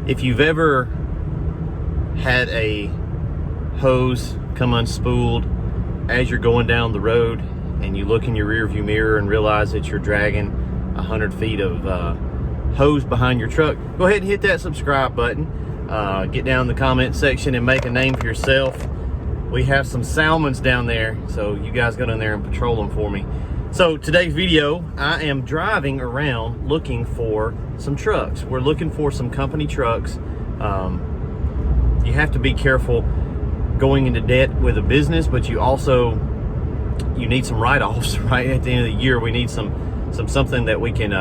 If you've ever had a hose come unspooled as you're going down the road and you look in your rearview mirror and realize that you're dragging 100 feet of hose behind your truck, go ahead and hit that subscribe button. Get down in the comment section and make a name for yourself. We have some salmons down there, so you guys go in there and patrol them for me. So today's video, I am driving around looking for some trucks. We're looking for some company trucks. You have to be careful going into debt with a business, but you need some write-offs. Right at the end of the year, we need something that we can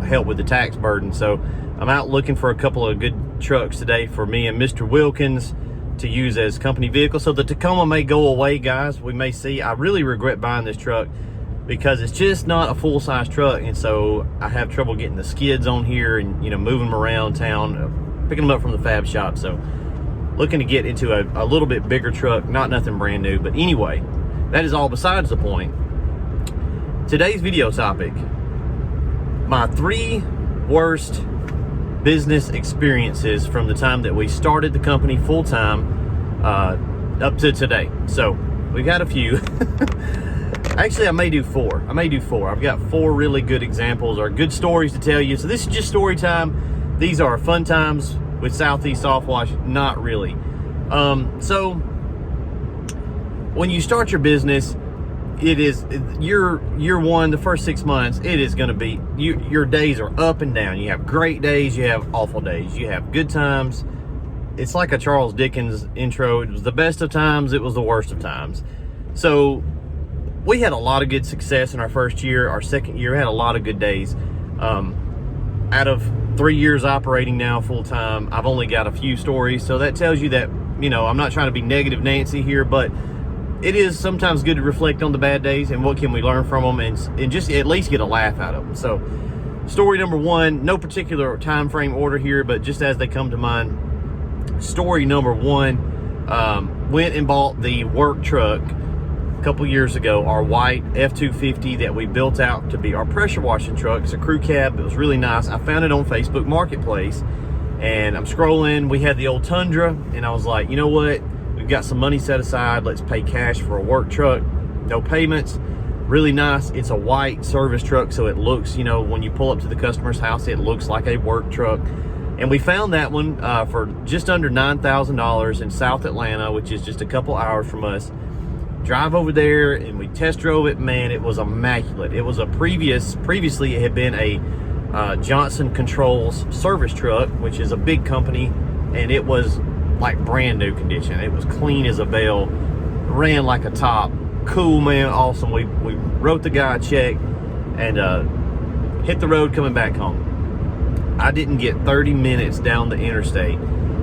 help with the tax burden. So I'm out looking for a couple of good trucks today for me and Mr. Wilkins to use as company vehicles. So the Tacoma may go away, guys. We may see. I really regret buying this truck because it's just not a full-size truck, and so I have trouble getting the skids on here and moving them around town, picking them up from the fab shop. So looking to get into a little bit bigger truck, not nothing brand new. But anyway, that is all besides the point. Today's video topic: my 3 worst business experiences from the time that we started the company full-time up to today. So we've had a few. Actually, I may do 4. I've got 4 really good examples or good stories to tell you. So this is just story time. These are fun times with Southeast Softwash. Not really. So when you start your business, it is year one, the first 6 months, it is going to be, your days are up and down. You have great days, you have awful days, you have good times. It's like a Charles Dickens intro. It was the best of times, it was the worst of times. So we had a lot of good success in our first year. Our second year had a lot of good days. Out of 3 years operating now full-time, I've only got a few stories. So that tells you that, I'm not trying to be negative Nancy here, but it is sometimes good to reflect on the bad days and what can we learn from them and just at least get a laugh out of them. So story number 1, no particular time frame order here, but just as they come to mind. Story number 1, went and bought the work truck a couple years ago, our white F-250 that we built out to be our pressure washing truck. It's a crew cab. It was really nice. I found it on Facebook Marketplace, and I'm scrolling. We had the old Tundra, and I was like, you know what? We've got some money set aside. Let's pay cash for a work truck. No payments. Really nice. It's a white service truck, so it looks, when you pull up to the customer's house, it looks like a work truck. And we found that one for just under $9,000 in South Atlanta, which is just a couple hours from us. Drive over there and we test drove it. Man, it was immaculate. It was previously it had been a Johnson Controls service truck, which is a big company, and it was like brand new condition. It was clean as a bell, ran like a top. Cool, man, awesome. We wrote the guy a check and hit the road coming back home. I didn't get 30 minutes down the interstate.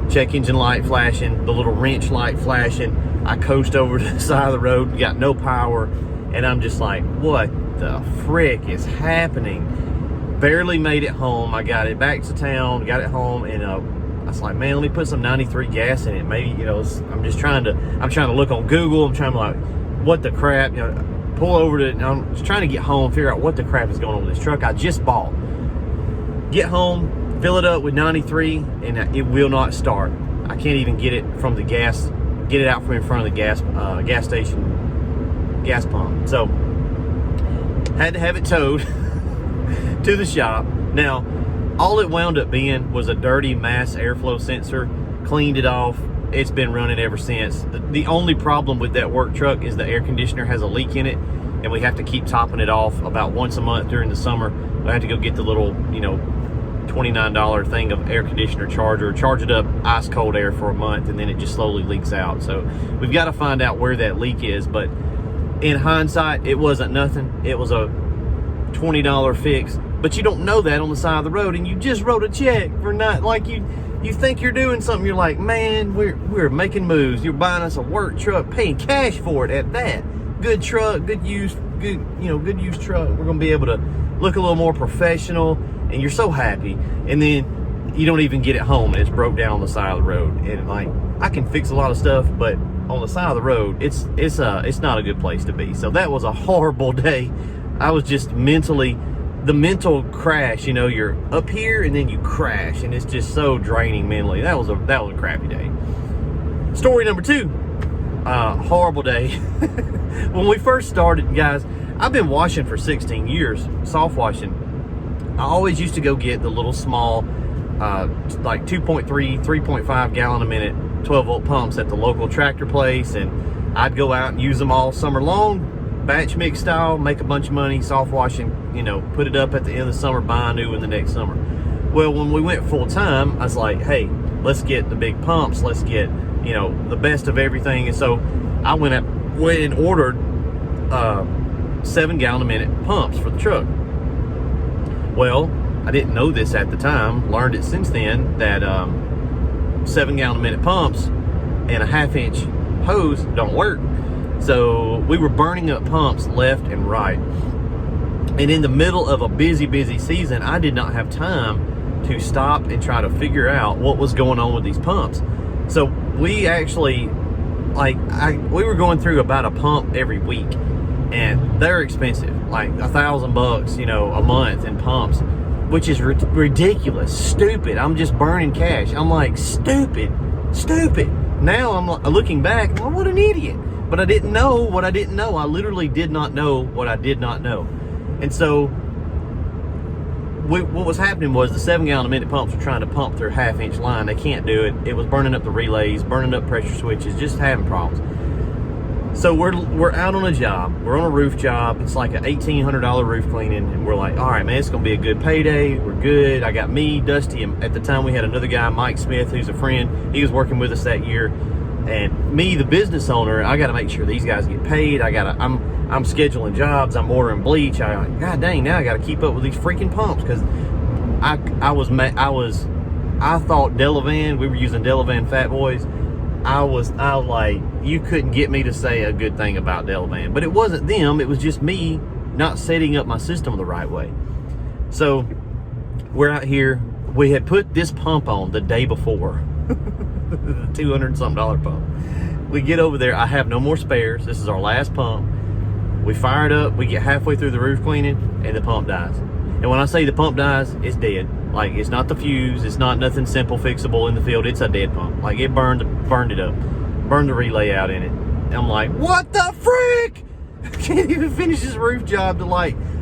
Check engine light flashing, the little wrench light flashing. I coast over to the side of the road, got no power, and I'm just like, what the frick is happening? Barely made it home. I got it back to town, got it home, and I was like, man, let me put some 93 gas in it. Maybe, I'm trying to look on Google. I'm trying to like, what the crap, pull over to, I'm just trying to get home, figure out what the crap is going on with this truck I just bought. Get home, fill it up with 93, and it will not start. I can't even get it from the gas, get it out from in front of the gas station gas pump. So had to have it towed to the shop. Now, all it wound up being was a dirty mass airflow sensor. Cleaned it off. It's been running ever since. The only problem with that work truck is the air conditioner has a leak in it, and we have to keep topping it off about once a month during the summer. We have to go get the little, $29 thing of air conditioner charger, charge it up ice cold air for a month, and then it just slowly leaks out. So we've got to find out where that leak is. But in hindsight, it wasn't nothing. It was a $20 fix, but you don't know that on the side of the road, and you just wrote a check for not, like, you think you're doing something. You're like, man, we're making moves. You're buying us a work truck, paying cash for it at that. Good truck, good used truck. We're gonna be able to look a little more professional, and you're so happy. And then you don't even get it home, and it's broke down on the side of the road. And like, I can fix a lot of stuff, but on the side of the road, it's not a good place to be. So that was a horrible day. I was just mentally the mental crash, you know, you're up here and then you crash, and it's just so draining mentally. That was a crappy day. Story number 2, horrible day. When we first started, guys, I've been washing for 16 years, soft washing. I always used to go get the little small, like 2.3, 3.5 gallon a minute, 12 volt pumps at the local tractor place, and I'd go out and use them all summer long, batch mix style, make a bunch of money, soft washing, you know, put it up at the end of the summer, buy a new one the next summer. Well, when we went full time, I was like, hey, let's get the big pumps, let's get, you know, the best of everything. And so I went and ordered 7 gallon a minute pumps for the truck. Well, I didn't know this at the time, learned it since then, that 7 gallon a minute pumps and a 1/2 inch hose don't work. So we were burning up pumps left and right. And in the middle of a busy season, I did not have time to stop and try to figure out what was going on with these pumps. So we actually, we were going through about a pump every week, and they're expensive, like $1,000, you know, a month in pumps, which is ridiculous, stupid. I'm just burning cash. I'm like, stupid. Now I'm looking back, well, what an idiot. But I didn't know what I didn't know. I literally did not know what I did not know. And so what was happening was the 7 gallon a minute pumps were trying to pump through a 1/2 inch line. They can't do it. It was burning up the relays, burning up pressure switches, just having problems. So we're out on a job. We're on a roof job. It's like an $1,800 roof cleaning, and we're like, all right, man, it's gonna be a good payday. We're good. I got me, Dusty, and at the time we had another guy, Mike Smith, who's a friend. He was working with us that year, and me, the business owner, I got to make sure these guys get paid. I'm scheduling jobs. I'm ordering bleach. God dang, now I got to keep up with these freaking pumps, because I thought Delavan. We were using Delavan Fat Boys. I was like, you couldn't get me to say a good thing about Delavan. But it wasn't them, it was just me not setting up my system the right way. So we're out here. We had put this pump on the day before. The $200 something pump. We get over there, I have no more spares. This is our last pump. We fire it up, we get halfway through the roof cleaning, and the pump dies. And when I say the pump dies, it's dead. Like, it's not the fuse, it's not nothing simple fixable in the field, it's a dead pump. Like, it burned it up, burned the relay out in it. And I'm like, what the frick? I can't even finish this roof job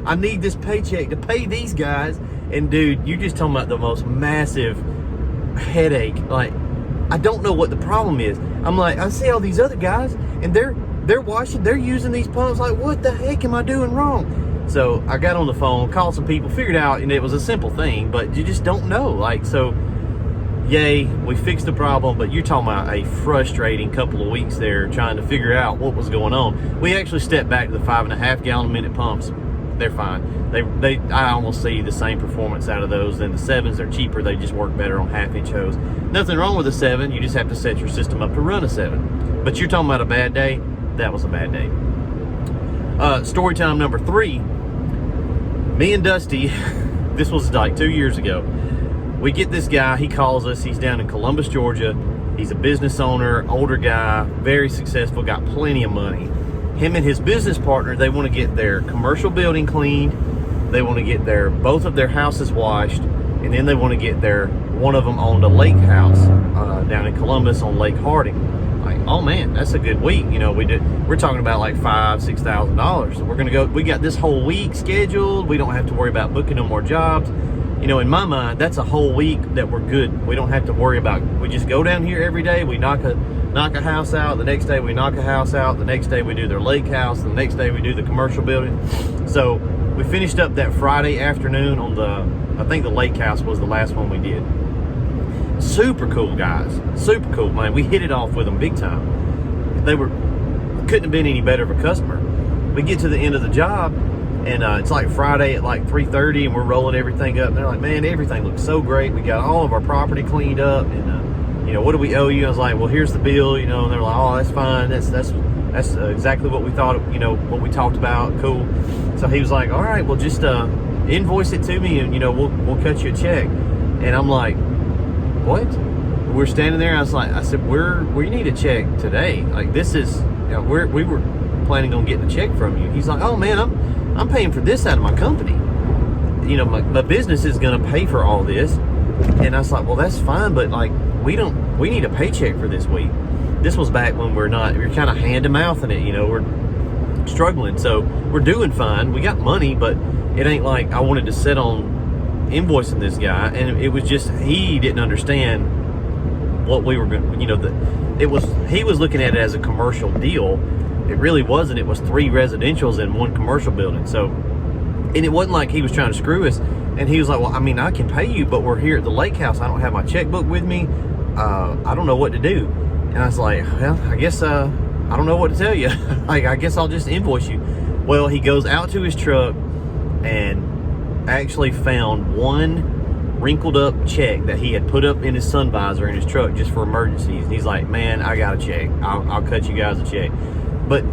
I need this paycheck to pay these guys. And dude, you just talking about the most massive headache. Like, I don't know what the problem is. I'm like, I see all these other guys, and they're washing, they're using these pumps. Like, what the heck am I doing wrong? So I got on the phone, called some people, figured out, and it was a simple thing, but you just don't know. Like, so, yay, we fixed the problem, but you're talking about a frustrating couple of weeks there trying to figure out what was going on. We actually stepped back to the 5.5 gallon a minute pumps. They're fine. I almost see the same performance out of those than the 7s. They're cheaper. They just work better on 1/2 inch hose. Nothing wrong with a 7. You just have to set your system up to run a 7. But you're talking about a bad day. That was a bad day. Story time number 3. Me and Dusty, this was like 2 years ago. We get this guy, he calls us, he's down in Columbus, Georgia. He's a business owner, older guy, very successful, got plenty of money. Him and his business partner, they want to get their commercial building cleaned. They want to get both of their houses washed, and then they want to get one of them on the lake house down in Columbus on Lake Harding. Like, oh man, that's a good week. You know, we're talking about like $5,000-$6,000. So we're gonna go. We got this whole week scheduled. We don't have to worry about booking no more jobs. You know, in my mind, that's a whole week that we're good. We don't have to worry about. We just go down here every day. We knock a house out. The next day we knock a house out. The next day we do their lake house. The next day we do the commercial building. So we finished up that Friday afternoon on I think the lake house was the last one we did. Super cool guys, super cool, man. We hit it off with them big time. Couldn't have been any better of a customer. We get to the end of the job, and it's like Friday at like 3:30, and we're rolling everything up. And they're like, man, everything looks so great. We got all of our property cleaned up, and you know, what do we owe you? I was like, well, here's the bill, you know. And they're like, oh, that's fine. That's exactly what we thought, you know, what we talked about. Cool. So he was like, all right, well, just invoice it to me, and you know, we'll cut you a check. And I'm like, what? We're standing there. I said, we need a check today. Like, this is, you know, we were planning on getting a check from you. He's like, oh man, I'm paying for this out of my company. you know, my business is going to pay for all this. And I was like, well, that's fine, but like, we need a paycheck for this week. This was back when we're kind of hand to mouth in it, you know, we're struggling. So we're doing fine. We got money, but it ain't like I wanted to sit on invoicing this guy. And it was just, he didn't understand what we were going to, you know, he was looking at it as a commercial deal. It really wasn't. It was 3 residentials in 1 commercial building. So, and it wasn't like he was trying to screw us. And he was like, well, I mean, I can pay you, but we're here at the lake house. I don't have my checkbook with me. I don't know what to do. And I was like, well, I guess, I don't know what to tell you. Like, I guess I'll just invoice you. Well, he goes out to his truck and actually found 1 wrinkled up check that he had put up in his sun visor in his truck just for emergencies. And he's like, man, I got a check. I'll cut you guys a check. But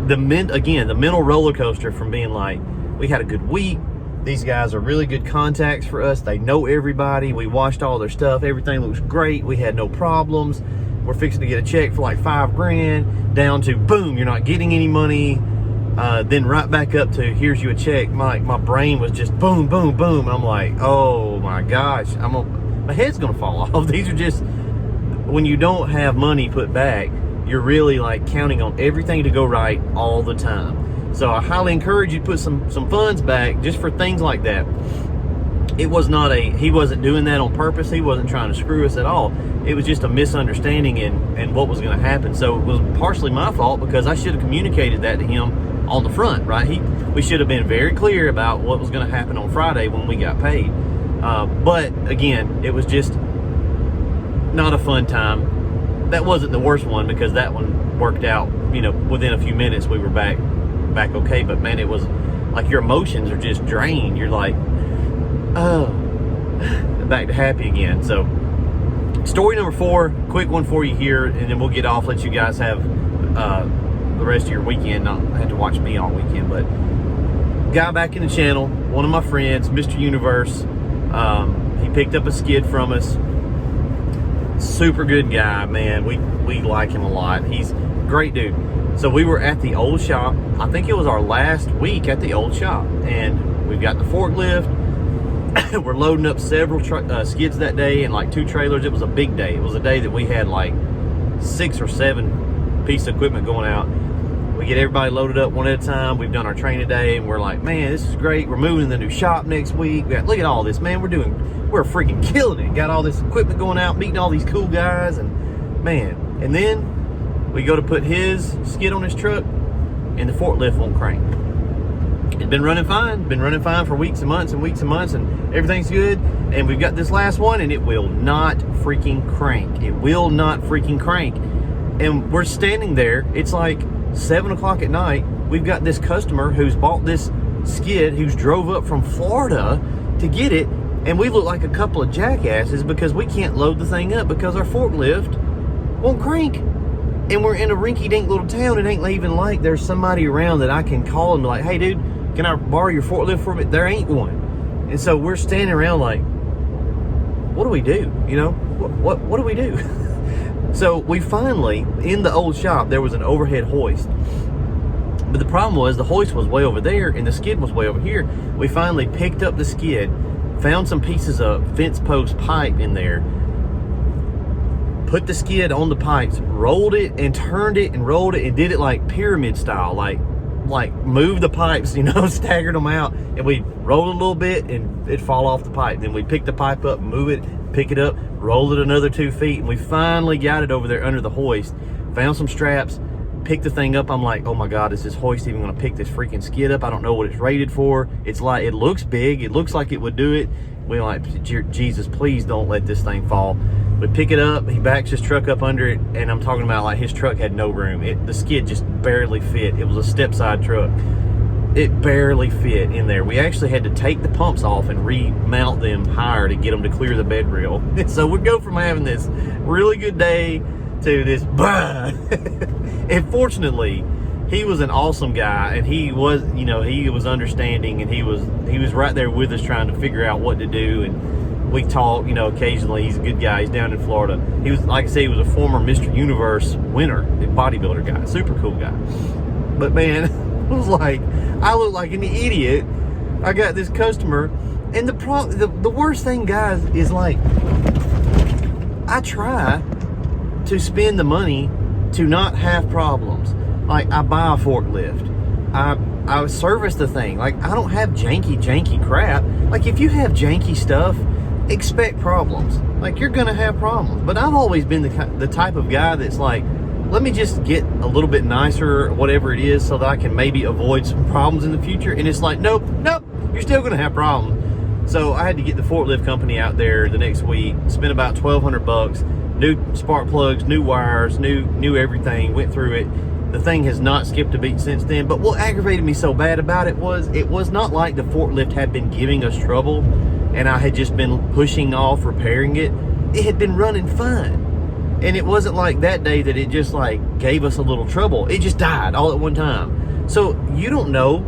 the mental roller coaster from being like, we had a good week. These guys are really good contacts for us. They know everybody. We washed all their stuff. Everything looks great. We had no problems. We're fixing to get a check for like $5 grand, down to boom, you're not getting any money. Then right back up to here's you a check. My brain was just boom, boom, boom. I'm like, oh my gosh, my head's gonna fall off. These are just, when you don't have money put back, you're really like counting on everything to go right all the time. So I highly encourage you to put some funds back just for things like that. It was not he wasn't doing that on purpose. He wasn't trying to screw us at all. It was just a misunderstanding and what was going to happen. So it was partially my fault because I should have communicated that to him on the front, right? We should have been very clear about what was going to happen on Friday when we got paid. But again, it was just not a fun time. That wasn't the worst one because that one worked out, you know, within a few minutes we were back okay. But man, it was like your emotions are just drained. You're like, oh, back to happy again. So story number 4, quick one for you here, and then we'll get off, let you guys have the rest of your weekend, not have to watch me all weekend. But guy back in the channel, one of my friends, Mr. Universe, he picked up a skid from us. Super good guy, man. We like him a lot. He's a great dude. So we were at the old shop. I think it was our last week at the old shop, and we've got the forklift. We're loading up several skids that day and like 2 trailers. It was a big day. It was a day that we had like 6 or 7 pieces of equipment going out. We get everybody loaded up one at a time. We've done our training day, and we're like, man, this is great. We're moving to the new shop next week. Look at all this, man. We're freaking killing it. Got all this equipment going out, meeting all these cool guys, and man. And then we go to put his skid on his truck, and the forklift won't crank. It's been running fine for weeks and months and weeks and months, and everything's good. And we've got this last one, and it will not freaking crank. It will not freaking crank. And we're standing there. It's like 7 o'clock at night. We've got this customer who's bought this skid, who's drove up from Florida to get it, and we look like a couple of jackasses because we can't load the thing up because our forklift won't crank. And we're in a rinky-dink little town. It ain't even like there's somebody around that I can call and be like, hey, dude, can I borrow your forklift for a bit? There ain't one. And so we're standing around like, what do we do? You know, what do we do? So we finally, in the old shop, there was an overhead hoist. But the problem was the hoist was way over there and the skid was way over here. We finally picked up the skid, found some pieces of fence post pipe in there, put the skid on the pipes, rolled it and turned it and rolled it and did it like pyramid style, like move the pipes, you know, staggered them out, and we roll it a little bit and it'd fall off the pipe. Then we pick the pipe up, move it, pick it up, roll it another 2 feet, and we finally got it over there under the hoist. Found some straps, picked the thing up. I'm like, oh my God, is this hoist even gonna pick this freaking skid up? I don't know what it's rated for. It's like, it looks big, it looks like it would do it. We're like, Jesus, please don't let this thing fall. We pick it up, he backs his truck up under it, and I'm talking about like his truck had no room. The skid just barely fit. It was a step side truck. It barely fit in there. We actually had to take the pumps off and remount them higher to get them to clear the bed rail. So we go from having this really good day to this bah. And fortunately, he was an awesome guy, and he was, you know, he was understanding, and he was right there with us trying to figure out what to do. And we talk, you know, occasionally. He's a good guy. He's down in Florida. He was, like I say, he was a former Mr. Universe winner, a bodybuilder guy, super cool guy. But man, it was like, I looked like an idiot I got this customer, and the worst thing, guys, is like, I try to spend the money to not have problems. Like, I buy a forklift. I service the thing. Like, I don't have janky crap. Like, if you have janky stuff, expect problems. Like, you're gonna have problems. But I've always been the type of guy that's like, let me just get a little bit nicer, whatever it is, so that I can maybe avoid some problems in the future. And it's like, nope, you're still gonna have problems. So I had to get the forklift company out there the next week, spent about $1,200, new spark plugs, new wires, new everything, went through it. The thing has not skipped a beat since then. But what aggravated me so bad about it was not like the forklift had been giving us trouble and I had just been pushing off repairing it. It had been running fine. And it wasn't like that day that it just like gave us a little trouble. It just died all at one time. So you don't know.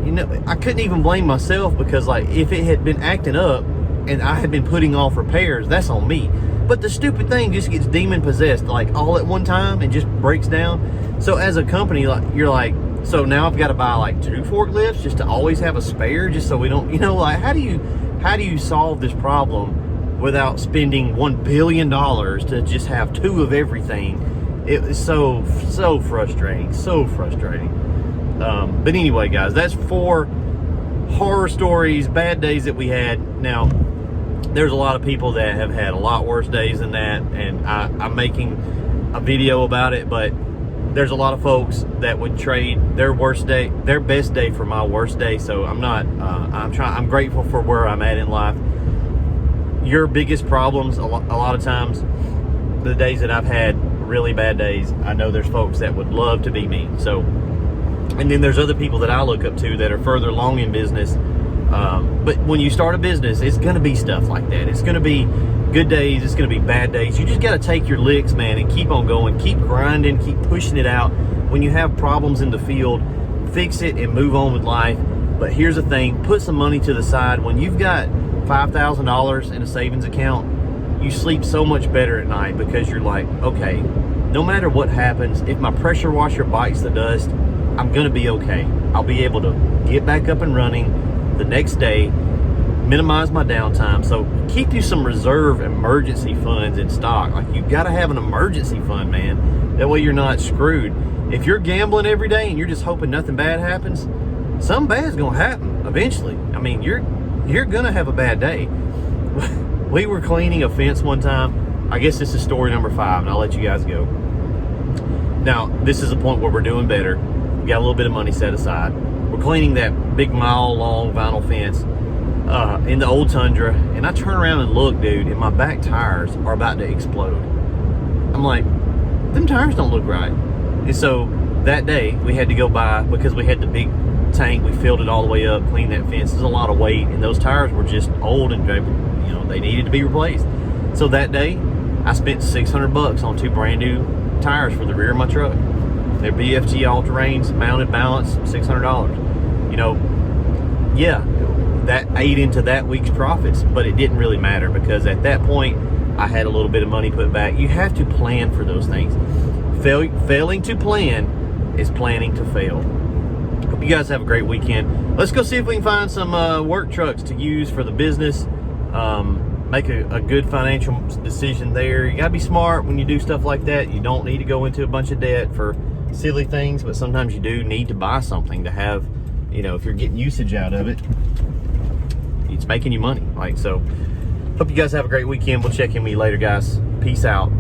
You know, I couldn't even blame myself, because like, if it had been acting up and I had been putting off repairs, that's on me. But the stupid thing just gets demon possessed like all at one time and just breaks down. So as a company, like, you're like, so now I've got to buy like 2 forklifts just to always have a spare, just so we don't, you know, like, how do you solve this problem without spending $1 billion to just have 2 of everything? It was so frustrating, so frustrating. But anyway, guys, that's 4 horror stories, bad days that we had. Now, there's a lot of people that have had a lot worse days than that, and I'm making a video about it, but there's a lot of folks that would trade their best day for my worst day. So I'm grateful for where I'm at in life. Your biggest problems, a lot of times, the days that I've had really bad days, I know there's folks that would love to be me. So, and then there's other people that I look up to that are further along in business. But when you start a business, it's going to be stuff like that. It's going to be good days. It's going to be bad days. You just got to take your licks, man, and keep on going. Keep grinding. Keep pushing it out. When you have problems in the field, fix it and move on with life. But here's the thing. Put some money to the side. When you've got $5,000 in a savings account, you sleep so much better at night, because you're like, okay, no matter what happens, if my pressure washer bites the dust, I'm going to be okay. I'll be able to get back up and running the next day, minimize my downtime. So keep you some reserve emergency funds in stock. Like, you got to have an emergency fund, man. That way you're not screwed. If you're gambling every day and you're just hoping nothing bad happens, something bad's going to happen eventually. I mean, you're going to have a bad day. We were cleaning a fence one time. I guess this is story number 5, and I'll let you guys go. Now, this is a point where we're doing better. We got a little bit of money set aside. We're cleaning that big mile-long vinyl fence in the old Tundra, and I turn around and look, dude, and my back tires are about to explode. I'm like, them tires don't look right. And so that day, we had to go buy, because we had the big tank, we filled it all the way up, cleaned that fence. There's a lot of weight, and those tires were just old, and they needed to be replaced. So that day, I spent $600 on 2 brand new tires for the rear of my truck. They're BFG all-terrains, mounted balance, $600. Yeah, that ate into that week's profits, but it didn't really matter, because at that point, I had a little bit of money put back. You have to plan for those things. Failing to plan is planning to fail. Hope you guys have a great weekend. Let's go see if we can find some work trucks to use for the business. Make a good financial decision there. You gotta be smart when you do stuff like that. You don't need to go into a bunch of debt for silly things, but sometimes you do need to buy something to have, if you're getting usage out of it, it's making you money. So hope you guys have a great weekend. We'll check in with you later, guys. Peace out.